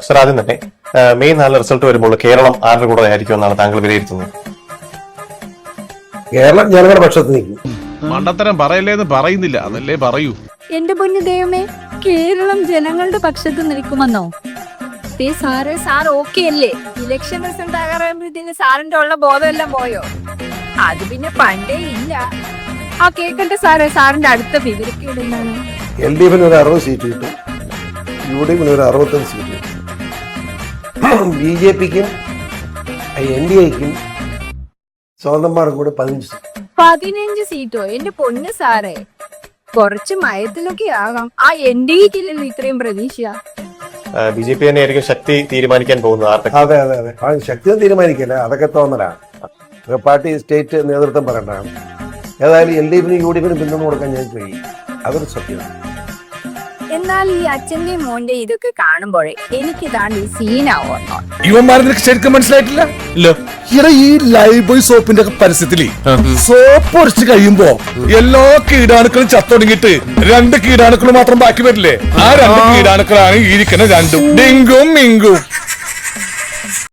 Sir, ആദ്യം തന്നെ May 4 result വരുമ്പോൾ കേരളം ആരുടെ കൂടെ ആയിരിക്കുമെന്നാണ് താങ്കൾ വിലയിരുത്തുന്നത്? കേരളം ജനങ്ങളുടെ പക്ഷത്ത് നിൽക്കും. മണ്ടത്തരം പറയല്ലേന്ന് പറയുന്നില്ല, അതല്ലേ പറയൂ. എന്റെ പൊന്നു ദൈവമേ, കേരളം ജനങ്ങളുടെ പക്ഷത്ത് നിൽക്കുമെന്നോ? സാർ ഓക്കെ അല്ലേ? ഇലക്ഷൻ റിസൾട്ട് ആകാറാകുമ്പോഴത്തേന് സാറിന്റെ ഉള്ള ബോധമെല്ലാം പോയോ? അത് പിന്നെ പണ്ടേ ഇല്ല. ആ കേക്കട്ടെ സാറിന്റെ അടുത്ത വിവരക്കേട് എന്താണ്? LDF-ന് ഒരു 60 സീറ്റ് കിട്ടും, UDF-ന് ഒരു 65 സീറ്റ് കിട്ടും. BJP-ക്കും NDA-ക്കും സ്വതന്ത്രന്മാർക്കും കൂടെ 15 സീറ്റോ? എന്റെ പൊന്ന് സാറേ, കുറച്ച് മയത്തിലൊക്കെ ആകാം. ആ NDA-ക്കില്ലല്ലോ ഇത്രയും പ്രതീക്ഷ. BJP തന്നെയായിരിക്കും ശക്തി തീരുമാനിക്കാൻ പോകുന്നത്. അതെ അതെ അതെ, ശക്തി തീരുമാനിക്കില്ല, അതൊക്കെ തോന്നലാണ്. പാർട്ടി സ്റ്റേറ്റ് നേതൃത്വം പറയേണ്ടതാണ്. ഏതായാലും LDF-നും UDF-നും പിന്തുണ കൊടുക്കാൻ ഞാൻ കഴിയും, അതൊരു സത്യമാണ്. എന്നാൽ ഈ അച്ഛന്റെയും മോന്റെ ഇതൊക്കെ കാണുമ്പോഴേ എനിക്ക് താണ്ടി സീനാവുന്നു. ഇവന്മാരെ ശരിക്കും മനസ്സിലായിട്ടില്ല. ഇവിടെ ഈ ലൈഫ് ബോയ് സോപ്പിന്റെ പരസ്യത്തില് സോപ്പ് ഒഴിച്ച് കഴിയുമ്പോ എല്ലാ കീടാണുക്കളും ചത്തൊടുങ്ങിട്ട് 2 കീടാണുക്കൾ മാത്രം ബാക്കി വരില്ലേ? ആ 2 കീടാണുക്കളാണ് ഇരിക്കുന്ന രണ്ടും, ഡിങ്കും മിങ്കും.